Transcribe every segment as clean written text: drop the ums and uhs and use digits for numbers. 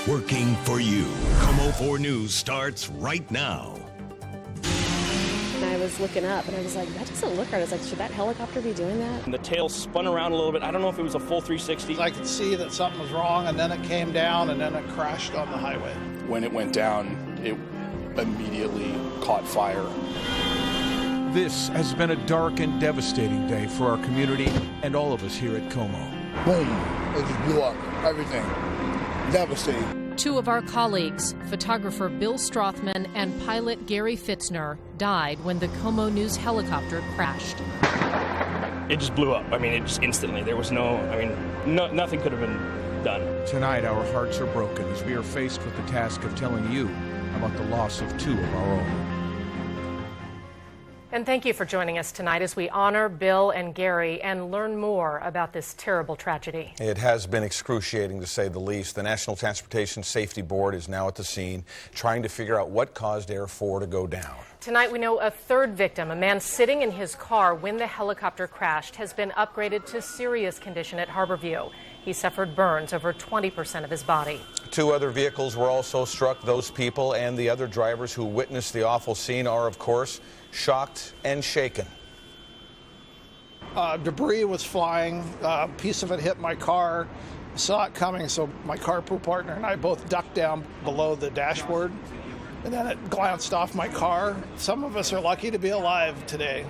working for you. KOMO 4 News starts right now. And I was looking up and I was like, that doesn't look right. I was like, should that helicopter be doing that? And the tail spun around a little bit. I don't know if it was a full 360. I could see that something was wrong, and then it came down, and then it crashed on the highway. When it went down, it immediately caught fire. This has been a dark and devastating day for our community and all of us here at KOMO. Boom, it just blew up, everything, devastating. Two of our colleagues, photographer Bill Strothman and pilot Gary Fitzner, died when the KOMO News helicopter crashed. It just blew up. I mean, it just instantly. There was nothing could have been done. Tonight, our hearts are broken as we are faced with the task of telling you about the loss of two of our own. And thank you for joining us tonight as we honor Bill and Gary and learn more about this terrible tragedy. It has been excruciating, to say the least. The National Transportation Safety Board is now at the scene, trying to figure out what caused Air 4 to go down. Tonight, we know a third victim, a man sitting in his car when the helicopter crashed, has been upgraded to serious condition at Harborview. He suffered burns over 20% of his body. Two other vehicles were also struck. Those people and the other drivers who witnessed the awful scene are, of course, shocked and shaken. Debris was flying. A piece of it hit my car. I saw it coming, so my carpool partner and I both ducked down below the dashboard, and then it glanced off my car. Some of us are lucky to be alive today.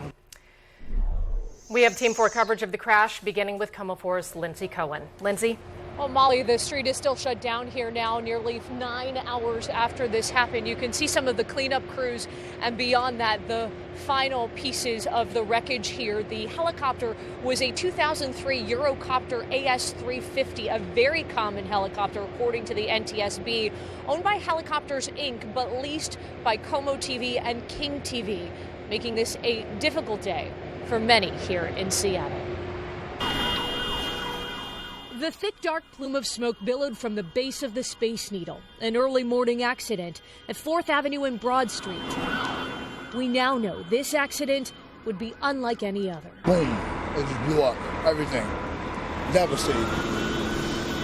We have Team 4 coverage of the crash, beginning with KOMO 4's Lindsay Cohen. Lindsay? Well, Molly, the street is still shut down here now, nearly 9 hours after this happened. You can see some of the cleanup crews, and beyond that, the final pieces of the wreckage here. The helicopter was a 2003 Eurocopter AS-350, a very common helicopter, according to the NTSB, owned by Helicopters, Inc., but leased by KOMO TV and King TV, making this a difficult day for many here in Seattle. The thick, dark plume of smoke billowed from the base of the Space Needle, an early morning accident at 4th Avenue and Broad Street. We now know this accident would be unlike any other. Boom, it just blew up, everything, devastating.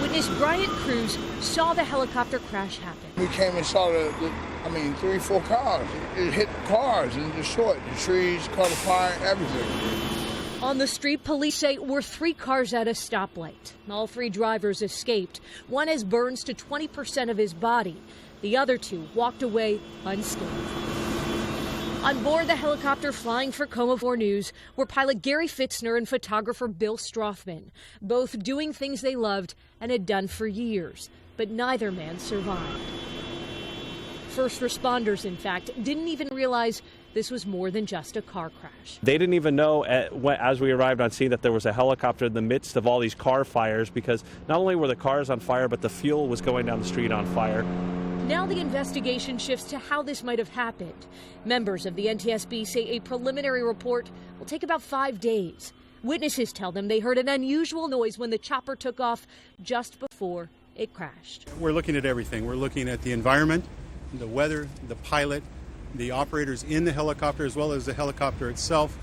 Witness Bryant Cruz saw the helicopter crash happen. We came and saw 3 or 4 cars. It hit cars and destroyed the trees, caught a fire, everything. On the street, police say were 3 cars at a stoplight. All 3 drivers escaped. One has burns to 20% of his body. The other 2 walked away unscathed. On board the helicopter flying for KOMO 4 News were pilot Gary Fitzner and photographer Bill Strothman, both doing things they loved and had done for years, but neither man survived. First responders, in fact, didn't even realize this was more than just a car crash. They didn't even know as we arrived on scene that there was a helicopter in the midst of all these car fires, because not only were the cars on fire, but the fuel was going down the street on fire. Now the investigation shifts to how this might have happened. Members of the NTSB say a preliminary report will take about 5 days. Witnesses tell them they heard an unusual noise when the chopper took off just before it crashed. We're looking at everything. We're looking at the environment, the weather, the pilot, the operators in the helicopter, as well as the helicopter itself,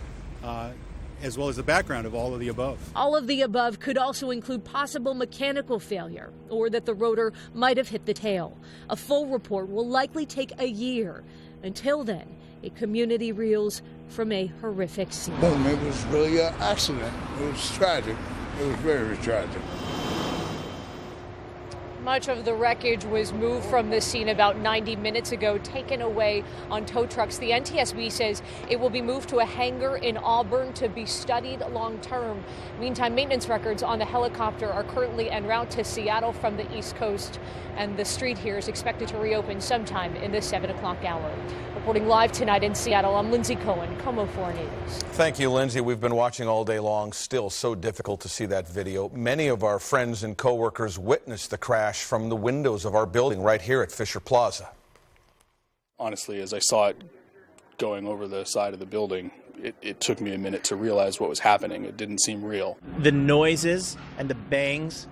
as well as the background of all of the above. All of the above could also include possible mechanical failure, or that the rotor might have hit the tail. A full report will likely take a year. Until then, a community reels from a horrific scene. Boom, it was really an accident. It was tragic. It was very, very tragic. Much of the wreckage was moved from the scene about 90 minutes ago, taken away on tow trucks. The NTSB says it will be moved to a hangar in Auburn to be studied long term. Meantime, maintenance records on the helicopter are currently en route to Seattle from the East Coast, and the street here is expected to reopen sometime in the 7 o'clock hour. Reporting live tonight in Seattle, I'm Lindsay Cohen, KOMO 4 News. Thank you, Lindsay. We've been watching all day long. Still so difficult to see that video. Many of our friends and coworkers witnessed the crash from the windows of our building right here at Fisher Plaza. Honestly, as I saw it going over the side of the building, it took me a minute to realize what was happening. It didn't seem real. The noises and the bangs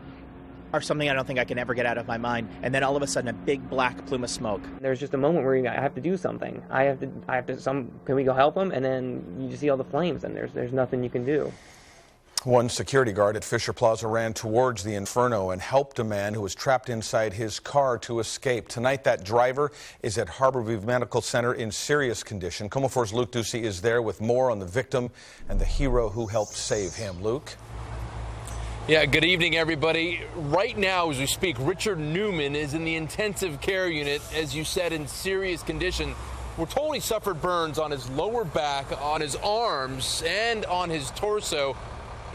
are something I don't think I can ever get out of my mind. And then all of a sudden, a big black plume of smoke. There's just a moment where I have to do something. Can we go help them? And then you just see all the flames, and there's nothing you can do. One security guard at Fisher Plaza ran towards the inferno and helped a man who was trapped inside his car to escape. Tonight, that driver is at Harborview Medical Center in serious condition. KOMO 4's Luke Ducey is there with more on the victim and the hero who helped save him. Luke? Yeah, good evening, everybody. Right now, as we speak, Richard Newman is in the intensive care unit, as you said, in serious condition. We're told he suffered burns on his lower back, on his arms, and on his torso.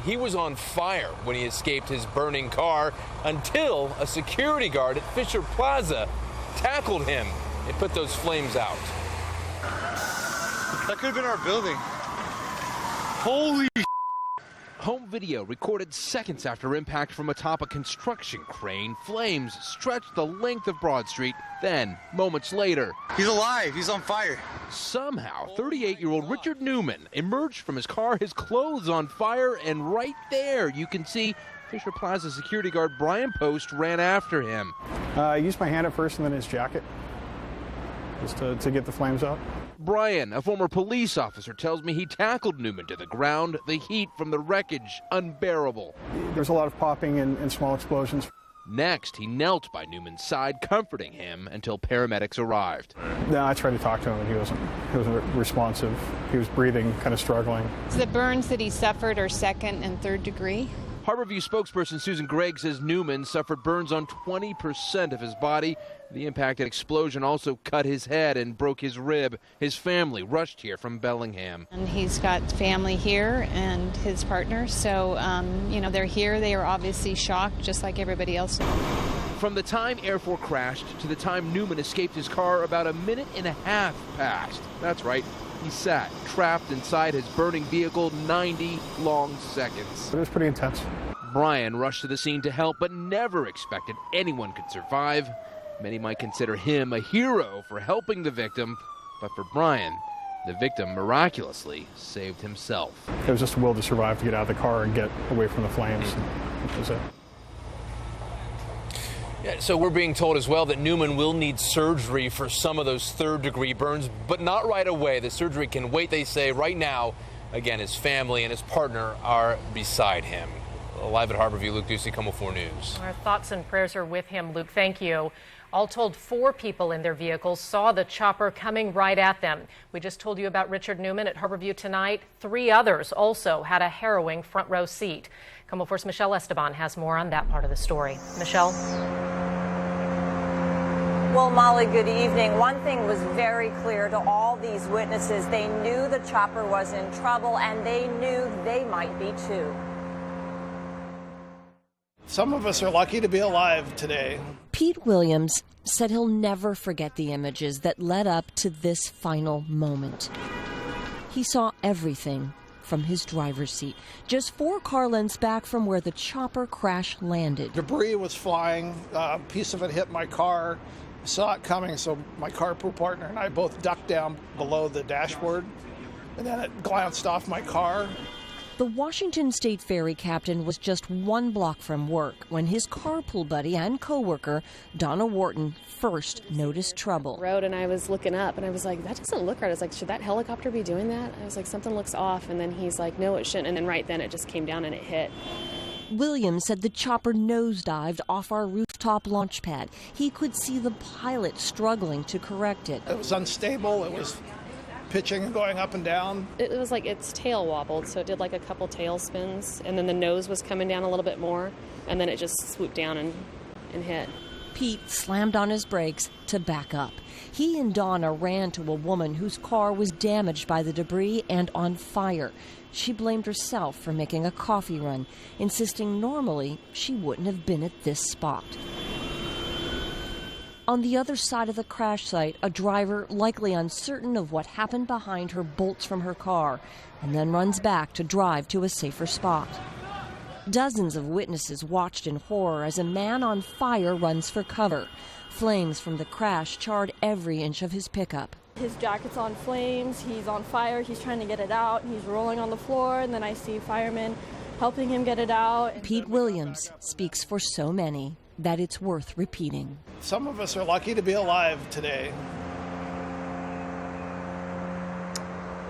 He was on fire when he escaped his burning car until a security guard at Fisher Plaza tackled him and put those flames out. That could have been our building. Holy Home video recorded seconds after impact from atop a construction crane. Flames stretched the length of Broad Street. Then, moments later, he's alive. He's on fire. Somehow, 38-year-old Richard Newman emerged from his car, his clothes on fire, and right there you can see Fisher Plaza security guard Brian Post ran after him. I used my hand at first and then his jacket just to get the flames out. Brian, a former police officer, tells me he tackled Newman to the ground, the heat from the wreckage unbearable. There's a lot of popping and small explosions. Next, he knelt by Newman's side, comforting him until paramedics arrived. No, I tried to talk to him, and he wasn't responsive. He was breathing, kind of struggling. The burns that he suffered are second and third degree. Harborview spokesperson Susan Gregg says Newman suffered burns on 20% of his body. The impact and explosion also cut his head and broke his rib. His family rushed here from Bellingham. And he's got family here and his partner, so, they're here. They are obviously shocked, just like everybody else. From the time Air 4 crashed to the time Newman escaped his car, about a minute and a half passed. That's right. He sat trapped inside his burning vehicle 90 long seconds. It was pretty intense. Brian rushed to the scene to help, but never expected anyone could survive. Many might consider him a hero for helping the victim, but for Brian, the victim miraculously saved himself. It was just a will to survive, to get out of the car and get away from the flames. That was it. Yeah, so we're being told as well that Newman will need surgery for some of those third-degree burns, but not right away. The surgery can wait, they say. Right now, again, his family and his partner are beside him. Live at Harborview, Luke Ducey, KOMO 4 News. Our thoughts and prayers are with him, Luke. Thank you. All told, 4 people in their vehicles saw the chopper coming right at them. We just told you about Richard Newman at Harborview tonight. 3 others also had a harrowing front row seat. KOMO 4's Michelle Esteban has more on that part of the story. Michelle? Well, Molly, good evening. One thing was very clear to all these witnesses. They knew the chopper was in trouble, and they knew they might be too. Some of us are lucky to be alive today. Pete Williams said he'll never forget the images that led up to this final moment. He saw everything from his driver's seat, just 4 car lengths back from where the chopper crash landed. Debris was flying. A piece of it hit my car. I saw it coming, so my carpool partner and I both ducked down below the dashboard, and then it glanced off my car. The Washington State Ferry captain was just 1 block from work when his carpool buddy and co-worker, Donna Wharton, first noticed trouble. Road, and I was looking up, and I was like, that doesn't look right. I was like, should that helicopter be doing that? I was like, something looks off, and then he's like, no, it shouldn't. And then right then it just came down and it hit. Williams said the chopper nosedived off our rooftop launch pad. He could see the pilot struggling to correct it. It was unstable. It was pitching and going up and down. It was like its tail wobbled, so it did like a couple tail spins, and then the nose was coming down a little bit more, and then it just swooped down and hit. Pete slammed on his brakes to back up. He and Donna ran to a woman whose car was damaged by the debris and on fire. She blamed herself for making a coffee run, insisting normally she wouldn't have been at this spot. On the other side of the crash site, a driver, likely uncertain of what happened behind her, bolts from her car and then runs back to drive to a safer spot. Dozens of witnesses watched in horror as a man on fire runs for cover. Flames from the crash charred every inch of his pickup. His jacket's on flames, he's on fire, he's trying to get it out, he's rolling on the floor, and then I see firemen helping him get it out. Pete Williams speaks for so many that it's worth repeating. Some of us are lucky to be alive today.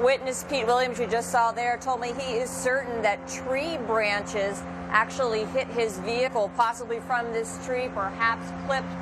Witness Pete Williams, you just saw there, told me he is certain that tree branches actually hit his vehicle, possibly from this tree, perhaps clipped